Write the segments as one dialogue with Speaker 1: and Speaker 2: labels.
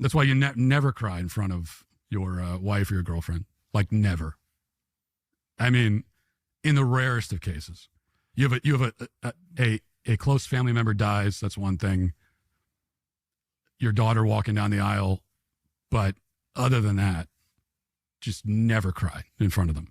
Speaker 1: That's why you never cry in front of your wife or your girlfriend. Like never. I mean, in the rarest of cases, you have a close family member dies. That's one thing. Your daughter walking down the aisle, but other than that, just never cry in front of them.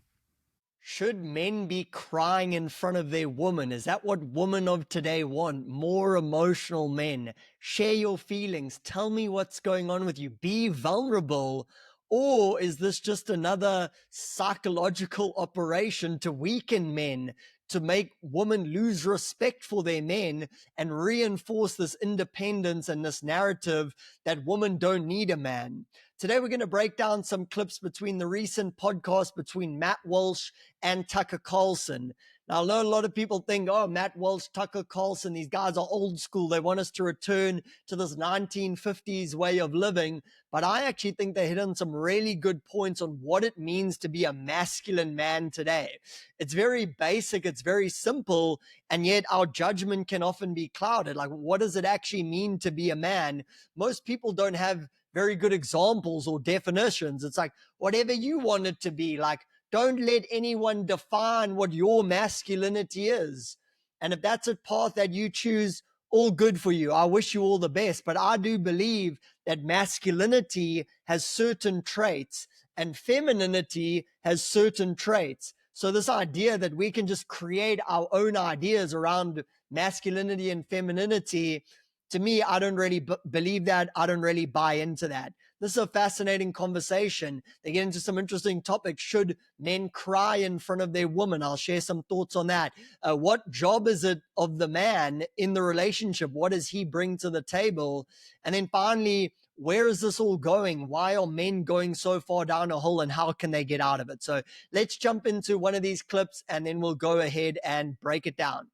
Speaker 2: Should men be crying in front of their woman? Is that what women of today want? More emotional men. Share your feelings. Tell me what's going on with you. Be vulnerable. Or is this just another psychological operation to weaken men, to make women lose respect for their men and reinforce this independence and this narrative that women don't need a man? Today, we're going to break down some clips between the recent podcast between Matt Walsh and Tucker Carlson. Now, I know a lot of people think, oh, Matt Walsh, Tucker Carlson, these guys are old school. They want us to return to this 1950s way of living. But I actually think they hit on some really good points on what it means to be a masculine man today. It's very basic. It's very simple. And yet our judgment can often be clouded. Like, what does it actually mean to be a man? Most people don't have very good examples or definitions. It's like, whatever you want it to be. Like, don't let anyone define what your masculinity is. And if that's a path that you choose, all good for you. I wish you all the best. But I do believe that masculinity has certain traits and femininity has certain traits. So this idea that we can just create our own ideas around masculinity and femininity, to me, I don't really believe that. I don't really buy into that. This is a fascinating conversation. They get into some interesting topics. Should men cry in front of their woman? I'll share some thoughts on that. What job is it of the man in the relationship? What does he bring to the table? And then finally, where is this all going? Why are men going so far down a hole and how can they get out of it? So let's jump into one of these clips and then we'll go ahead and break it down.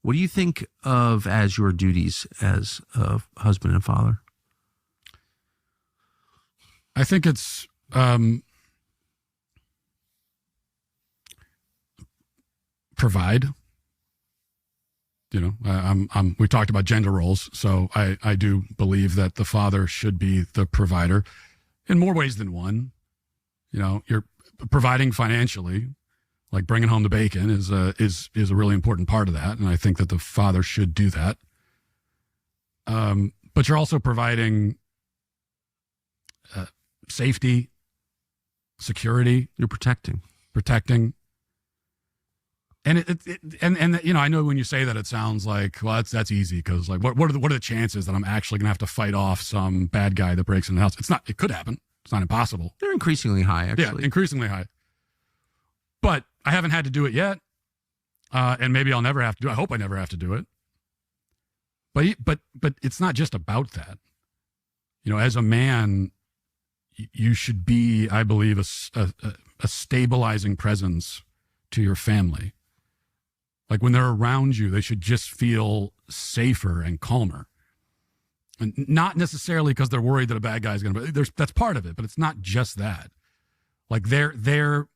Speaker 3: What do you think of as your duties as a husband and father?
Speaker 1: I think it's provide. You know, we talked about gender roles, so I do believe that the father should be the provider in more ways than one. You know, you're providing financially, like bringing home the bacon is a really important part of that, and I think that the father should do that. But you're also providing safety, security.
Speaker 3: You're protecting.
Speaker 1: And and you know, I know when you say that, it sounds like, well, that's easy because like, what are the chances that I'm actually gonna have to fight off some bad guy that breaks in the house? It's not. It could happen. It's not impossible.
Speaker 3: They're increasingly high, actually.
Speaker 1: Yeah, increasingly high. But I haven't had to do it yet, and maybe I'll never have to do it. I hope I never have to do it. But it's not just about that. You know, as a man, you should be, I believe, a stabilizing presence to your family. Like when they're around you, they should just feel safer and calmer. And not necessarily because they're worried that a bad guy's going to, that's part of it, but it's not just that. Like the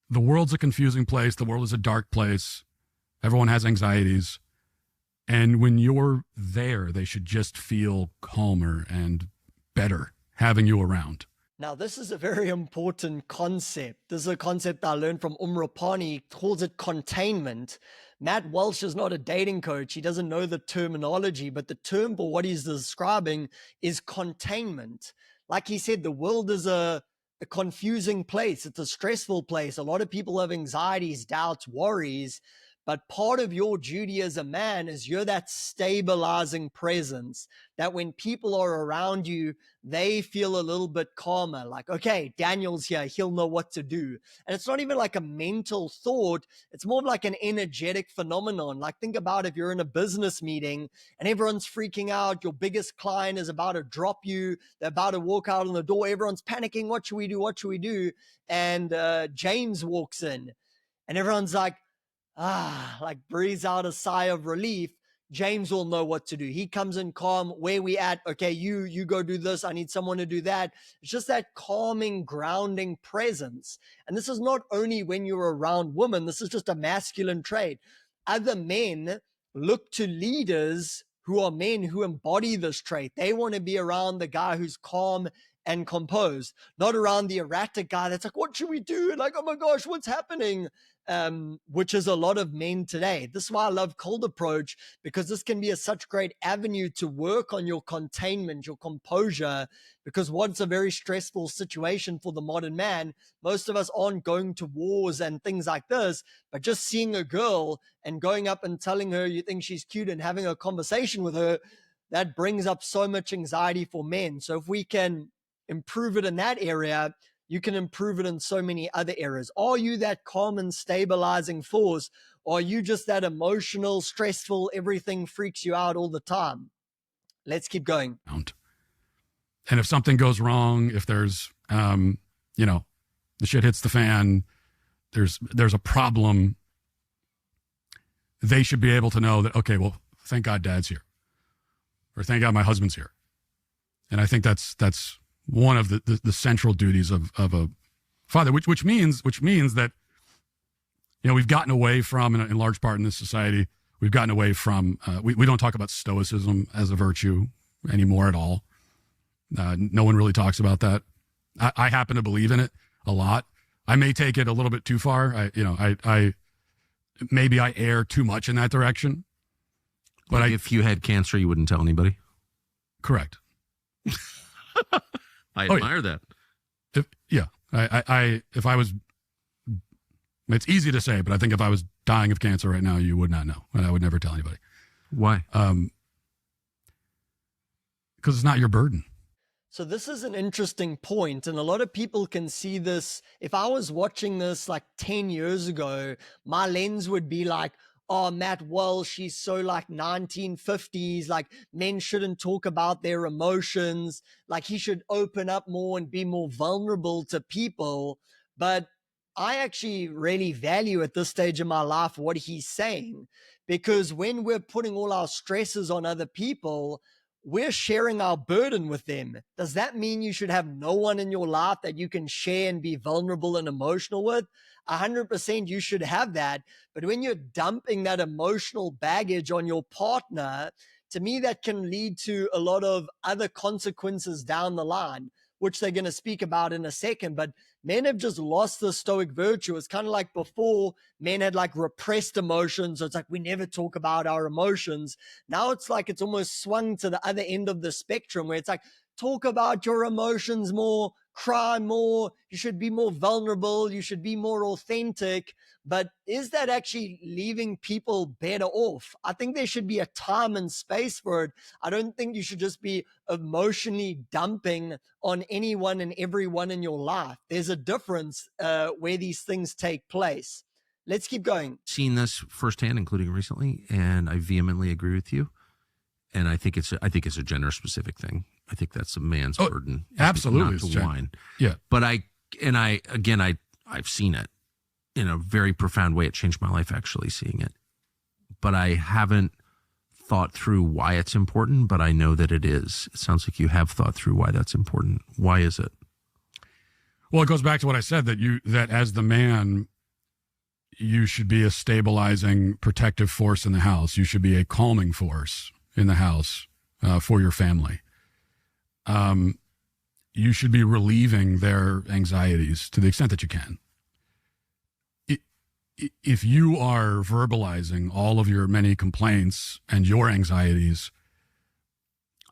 Speaker 1: world's a confusing place. The world is a dark place. Everyone has anxieties. And when you're there, they should just feel calmer and better having you around.
Speaker 2: Now, this is a very important concept. This is a concept I learned from Umrapani. He calls it containment. Matt Walsh is not a dating coach. He doesn't know the terminology, but the term for what he's describing is containment. Like he said, the world is a confusing place. It's a stressful place. A lot of people have anxieties, doubts, worries. But part of your duty as a man is you're that stabilizing presence that when people are around you, they feel a little bit calmer. Like, okay, Daniel's here. He'll know what to do. And it's not even like a mental thought. It's more of like an energetic phenomenon. Like think about if you're in a business meeting and everyone's freaking out. Your biggest client is about to drop you. They're about to walk out on the door. Everyone's panicking. What should we do? What should we do? And James walks in and everyone's like, like breathes out a sigh of relief. James will know what to do. He comes in calm. Where we at? Okay, you go do this. I need someone to do that. It's just that calming, grounding presence. And this is not only when you're around women. This is just a masculine trait. Other men look to leaders who are men who embody this trait. They want to be around the guy who's calm and composed, not around the erratic guy that's like, what should we do? Like, oh my gosh, what's happening? Which is a lot of men today. This is why I love Cold Approach, because this can be such great avenue to work on your containment, your composure, because what's a very stressful situation for the modern man, most of us aren't going to wars and things like this, but just seeing a girl and going up and telling her you think she's cute and having a conversation with her, that brings up so much anxiety for men. So if we can improve it in that area, you can improve it in so many other areas. Are you that calm and stabilizing force? Or are you just that emotional, stressful, everything freaks you out all the time? Let's keep going.
Speaker 1: And if something goes wrong, if there's, the shit hits the fan, there's a problem, they should be able to know that, okay, well, thank God Dad's here, or thank God my husband's here. And I think that's one of the central duties of a father, which means that, we've gotten away from, in large part in this society, we've gotten away from, we don't talk about Stoicism as a virtue anymore at all. No one really talks about that. I happen to believe in it a lot. I may take it a little bit too far. Maybe I err too much in that direction. But
Speaker 3: if you had cancer, you wouldn't tell anybody.
Speaker 1: Correct.
Speaker 3: I admire that.
Speaker 1: If I was, it's easy to say, but I think if I was dying of cancer right now, you would not know, and I would never tell anybody.
Speaker 3: Why?
Speaker 1: Because it's not your burden.
Speaker 2: So this is an interesting point, and a lot of people can see this. If I was watching this like 10 years ago, my lens would be like, oh, Matt Wells, she's so like 1950s, like men shouldn't talk about their emotions, like he should open up more and be more vulnerable to people. But I actually really value at this stage of my life what he's saying, because when we're putting all our stresses on other people, we're sharing our burden with them. Does that mean you should have no one in your life that you can share and be vulnerable and emotional with? 100% you should have that. But when you're dumping that emotional baggage on your partner, to me, that can lead to a lot of other consequences down the line, which they're going to speak about in a second. But men have just lost the stoic virtue. It's kind of like before, men had like repressed emotions. So it's like, we never talk about our emotions. Now it's like, it's almost swung to the other end of the spectrum where it's like, talk about your emotions more, cry more. You should be more vulnerable. You should be more authentic. But is that actually leaving people better off? I think there should be a time and space for it. I don't think you should just be emotionally dumping on anyone and everyone in your life. There's a difference where these things take place. Let's keep going.
Speaker 3: Seen this firsthand, including recently, and I vehemently agree with you. And I think it's a gender specific thing. I think that's a man's burden.
Speaker 1: Absolutely,
Speaker 3: not to whine.
Speaker 1: Yeah,
Speaker 3: but I've seen it in a very profound way. It changed my life actually seeing it. But I haven't thought through why it's important, but I know that it is. It sounds like you have thought through why that's important. Why is it?
Speaker 1: Well, it goes back to what I said, that as the man, you should be a stabilizing, protective force in the house. You should be a calming force in the house for your family. You should be relieving their anxieties to the extent that you can. If you are verbalizing all of your many complaints and your anxieties,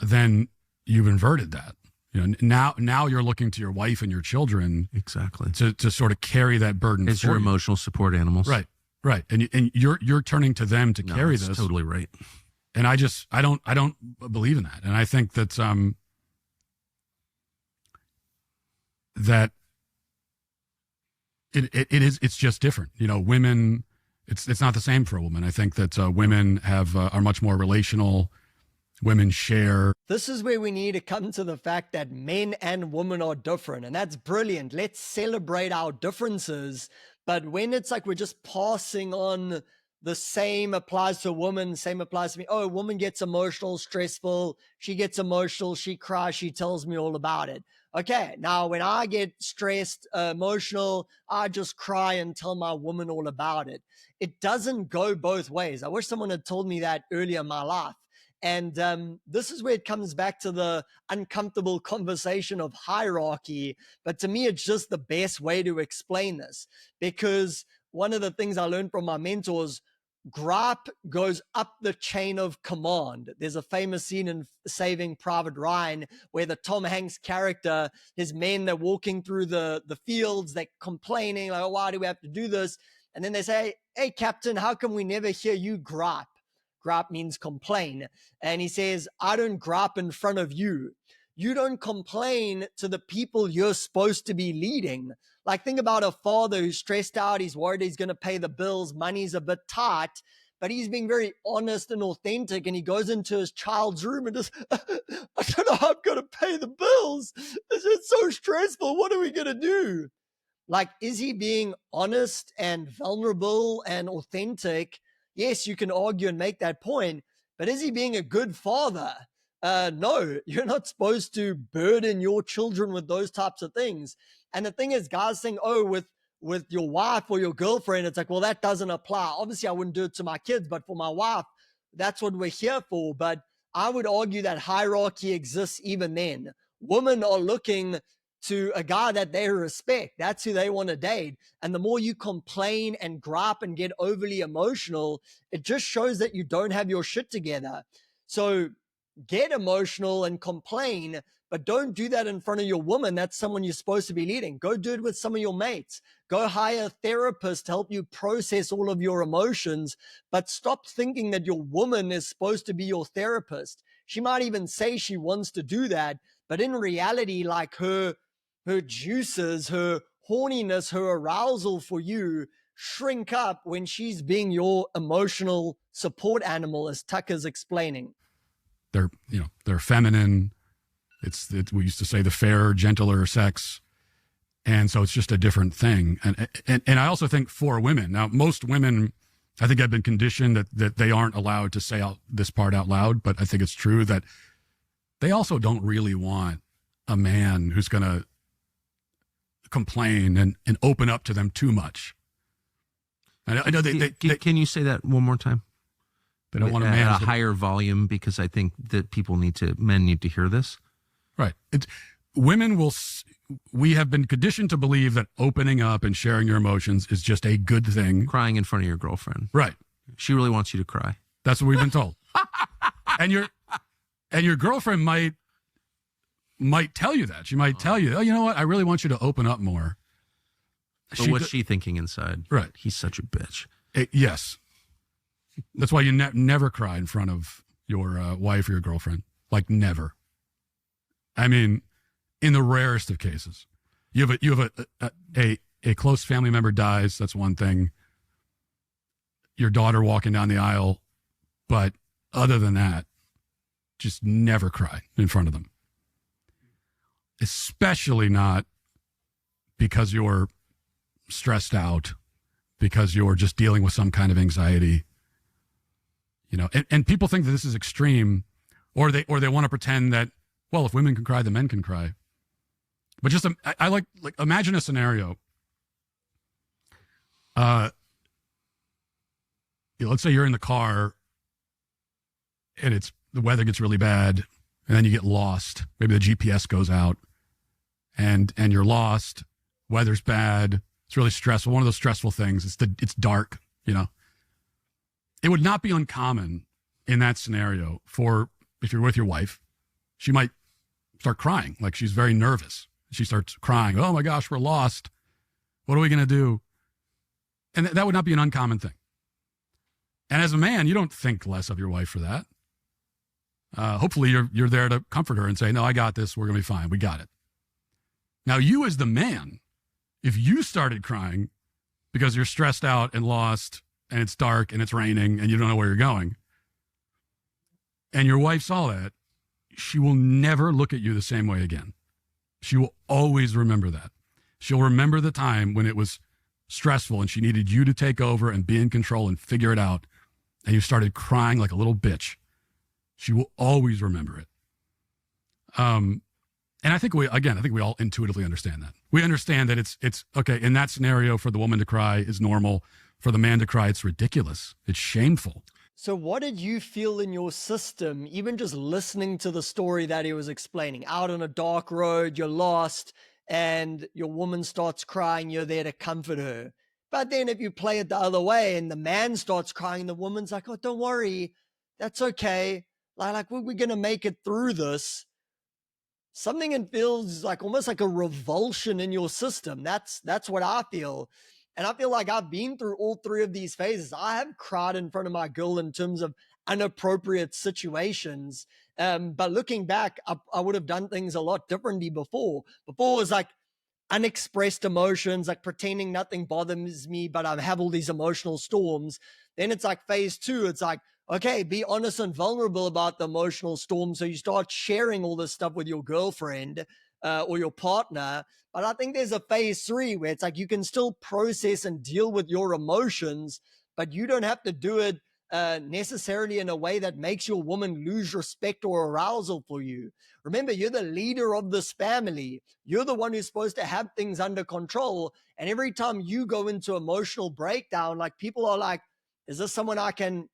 Speaker 1: then you've inverted that. Now you're looking to your wife and your children
Speaker 3: exactly
Speaker 1: to sort of carry that burden.
Speaker 3: It's your emotional support animals,
Speaker 1: right? And you're turning to them to carry this.
Speaker 3: Totally right.
Speaker 1: And I don't believe in that. And I think that that it's just different. Women, it's not the same for a woman. I think that women are much more relational. Women share.
Speaker 2: This is where we need to come to the fact that men and women are different. And that's brilliant. Let's celebrate our differences. But when it's like we're just passing on the same applies to a woman, same applies to me. Oh, a woman gets emotional, stressful. She gets emotional. She cries. She tells me all about it. Okay, now when I get stressed, emotional, I just cry and tell my woman all about it. It doesn't go both ways. I wish someone had told me that earlier in my life. And this is where it comes back to the uncomfortable conversation of hierarchy. But to me, it's just the best way to explain this, because one of the things I learned from my mentors, gripe goes up the chain of command. There's a famous scene in Saving Private Ryan where the Tom Hanks character, his men, they're walking through the fields, they're complaining, like, oh, why do we have to do this? And then they say, hey, Captain, how come we never hear you gripe? Gripe means complain. And he says, I don't gripe in front of you. You don't complain to the people you're supposed to be leading. Like, think about a father who's stressed out. He's worried he's going to pay the bills. Money's a bit tight, but he's being very honest and authentic. And he goes into his child's room and just, I don't know how I'm going to pay the bills. It's just so stressful. What are we going to do? Like, is he being honest and vulnerable and authentic? Yes, you can argue and make that point, but is he being a good father? No, you're not supposed to burden your children with those types of things. And the thing is, guys think, oh, with your wife or your girlfriend, it's like, well, that doesn't apply. Obviously, I wouldn't do it to my kids, but for my wife, that's what we're here for. But I would argue that hierarchy exists even then. Women are looking to a guy that they respect. That's who they want to date. And the more you complain and gripe and get overly emotional, it just shows that you don't have your shit together. So get emotional and complain, but don't do that in front of your woman. That's someone you're supposed to be leading. Go do it with some of your mates. Go hire a therapist to help you process all of your emotions, but stop thinking that your woman is supposed to be your therapist. She might even say she wants to do that, but in reality, like her juices, her horniness, her arousal for you shrink up when she's being your emotional support animal, as Tucker's explaining.
Speaker 1: They're feminine. We used to say the fairer, gentler sex. And so it's just a different thing. And I also think for women, now most women, I think have been conditioned that they aren't allowed to say this part out loud, but I think it's true that they also don't really want a man who's going to complain and open up to them too much. I know
Speaker 3: can you say that one more time?
Speaker 1: They don't want a man
Speaker 3: at a higher volume, because I think that men need to hear this.
Speaker 1: Right. We have been conditioned to believe that opening up and sharing your emotions is just a good thing.
Speaker 3: Crying in front of your girlfriend.
Speaker 1: Right.
Speaker 3: She really wants you to cry.
Speaker 1: That's what we've been told. and your girlfriend might tell you that. She might tell you, oh, you know what? I really want you to open up more.
Speaker 3: But what's she thinking inside?
Speaker 1: Right.
Speaker 3: He's such a bitch.
Speaker 1: Yes. That's why you never cry in front of your wife or your girlfriend. Like, never. I mean, in the rarest of cases, you have a close family member dies. That's one thing. Your daughter walking down the aisle, but other than that, just never cry in front of them. Especially not because you're stressed out, because you're just dealing with some kind of anxiety. And people think that this is extreme, or they want to pretend that, well, if women can cry, the men can cry. But just I like imagine a scenario. Let's say you're in the car, and the weather gets really bad, and then you get lost. Maybe the GPS goes out, and you're lost. Weather's bad. It's really stressful. One of those stressful things. It's dark. It would not be uncommon in that scenario if you're with your wife, she might start crying. Like, she's very nervous. She starts crying. Oh my gosh, we're lost. What are we going to do? And that would not be an uncommon thing. And as a man, you don't think less of your wife for that. Hopefully you're there to comfort her and say, no, I got this. We're going to be fine. We got it. Now, you as the man, if you started crying because you're stressed out and lost and it's dark and it's raining and you don't know where you're going, and your wife saw that, she will never look at you the same way again. She will always remember that. She'll remember the time when it was stressful and she needed you to take over and be in control and figure it out, and you started crying like a little bitch. She will always remember it. And I think we all intuitively understand that. We understand that it's okay. In that scenario, for the woman to cry is normal. For the man to cry, it's ridiculous. It's shameful.
Speaker 2: So, what did you feel in your system, even just listening to the story that he was explaining? Out on a dark road, you're lost, and your woman starts crying, you're there to comfort her. But then, if you play it the other way and the man starts crying, the woman's like, oh, don't worry, that's okay. Like we're going to make it through this. Something it feels like almost like a revulsion in your system. That's what I feel. And I feel like I've been through all three of these phases. I have cried in front of my girl in terms of inappropriate situations. But looking back, I would have done things a lot differently before. Before it was like unexpressed emotions, like pretending nothing bothers me, but I have all these emotional storms. Then it's like phase two. It's like, okay, be honest and vulnerable about the emotional storm. So you start sharing all this stuff with your girlfriend or your partner. But I think there's a phase three where it's like you can still process and deal with your emotions, but you don't have to do it necessarily in a way that makes your woman lose respect or arousal for you. Remember, you're the leader of this family. You're the one who's supposed to have things under control. And every time you go into emotional breakdown, like people are like, is this someone I can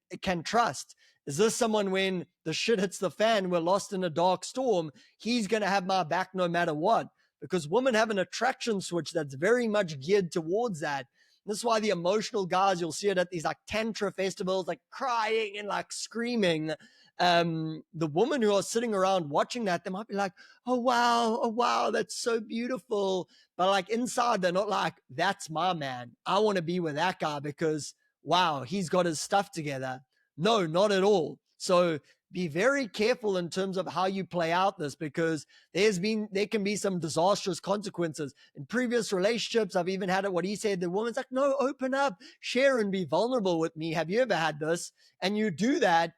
Speaker 2: trust? Is this someone when the shit hits the fan, we're lost in a dark storm, he's going to have my back no matter what? Because women have an attraction switch that's very much geared towards that. This is why the emotional guys, you'll see it at these like tantra festivals, like crying and like screaming. The women who are sitting around watching that, they might be like, oh wow, that's so beautiful. But like inside, they're not like, that's my man. I want to be with that guy because wow, he's got his stuff together. No, not at all. So be very careful in terms of how you play out this, because there can be some disastrous consequences. In previous relationships, I've even had it, what he said, the woman's like, no, open up, share and be vulnerable with me. Have you ever had this? And you do that.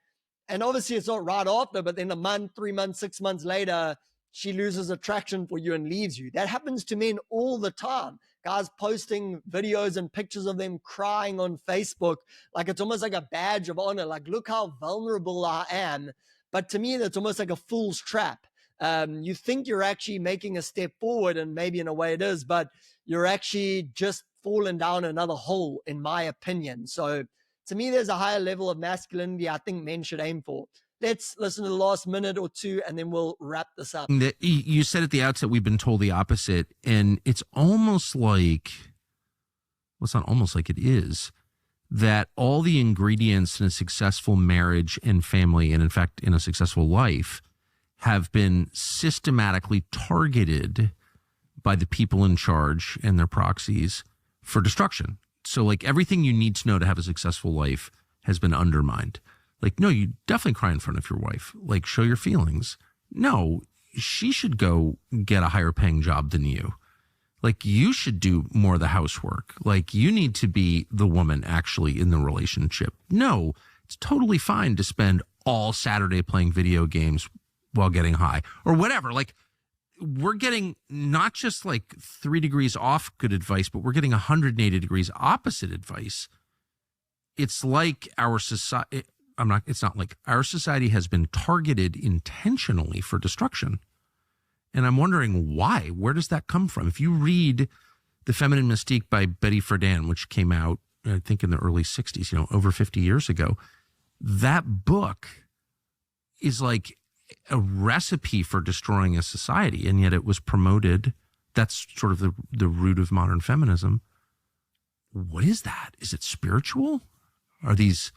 Speaker 2: And obviously it's not right after, but then a month, 3 months, 6 months later, she loses attraction for you and leaves you. That happens to men all the time. Guys posting videos and pictures of them crying on Facebook. Like it's almost like a badge of honor. Like, look how vulnerable I am. But to me, that's almost like a fool's trap. You think you're actually making a step forward, and maybe in a way it is, but you're actually just falling down another hole, in my opinion. So to me, there's a higher level of masculinity I think men should aim for. Let's listen to the last minute or two, and then we'll wrap this up.
Speaker 3: You said at the outset we've been told the opposite, and it's almost like, well, it's not almost like, it is, that all the ingredients in a successful marriage and family, and in fact in a successful life, have been systematically targeted by the people in charge and their proxies for destruction. So like everything you need to know to have a successful life has been undermined. Like, no, you definitely cry in front of your wife. Like, show your feelings. No, she should go get a higher paying job than you. Like, you should do more of the housework. Like, you need to be the woman actually in the relationship. No, it's totally fine to spend all Saturday playing video games while getting high or whatever. Like, we're getting not just like 3 degrees off good advice, but we're getting 180 degrees opposite advice. It's like our society, it's not like our society has been targeted intentionally for destruction. And I'm wondering why. Where does that come from? If you read The Feminine Mystique by Betty Friedan, which came out, I think, in the early 60s, over 50 years ago, that book is like a recipe for destroying a society. And yet it was promoted. That's sort of the root of modern feminism. What is that? Is it spiritual? Are these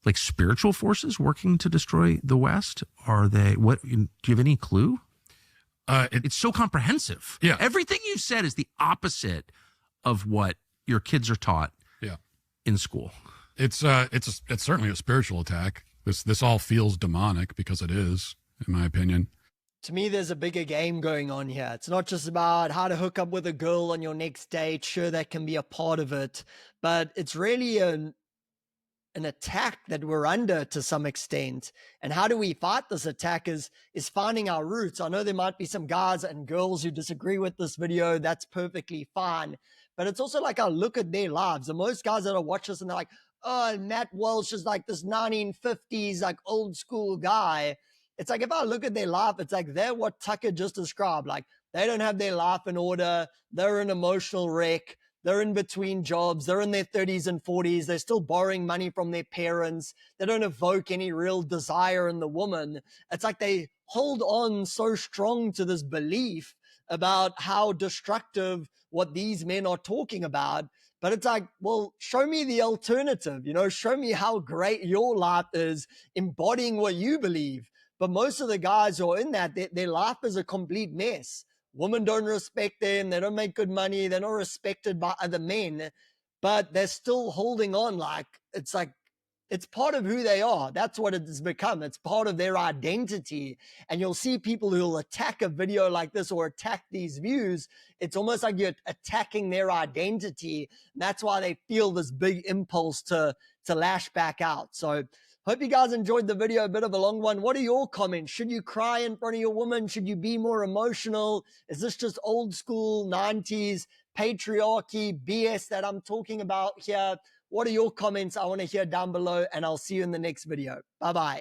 Speaker 3: like spiritual forces working to destroy the West? Are they, what, do you have any clue? It's so comprehensive.
Speaker 1: Yeah.
Speaker 3: Everything you said is the opposite of what your kids are taught in school.
Speaker 1: It's certainly a spiritual attack. This all feels demonic because it is, in my opinion.
Speaker 2: To me, there's a bigger game going on here. It's not just about how to hook up with a girl on your next date. Sure, that can be a part of it, but it's really an attack that we're under to some extent. And how do we fight this attack is finding our roots. I know there might be some guys and girls who disagree with this video. That's perfectly fine. But it's also like I look at their lives. And most guys that watch this and they're like, oh, Matt Walsh is like this 1950s, like old school guy. It's like, if I look at their life, it's like they're what Tucker just described. Like, they don't have their life in order. They're an emotional wreck. they're in between jobs, they're in their 30s and 40s, they're still borrowing money from their parents, they don't evoke any real desire in the woman. It's like they hold on so strong to this belief about how destructive what these men are talking about. But it's like, well, show me the alternative, show me how great your life is embodying what you believe. But most of the guys who are in that, their life is a complete mess. Women don't respect them. They don't make good money. They're not respected by other men, but they're still holding on. It's part of who they are. That's what it's become. It's part of their identity. And you'll see people who'll attack a video like this or attack these views. It's almost like you're attacking their identity. And that's why they feel this big impulse to lash back out. So hope you guys enjoyed the video, a bit of a long one. What are your comments? Should you cry in front of your woman? Should you be more emotional? Is this just old school 90s patriarchy BS that I'm talking about here? What are your comments? I want to hear down below, and I'll see you in the next video. Bye-bye.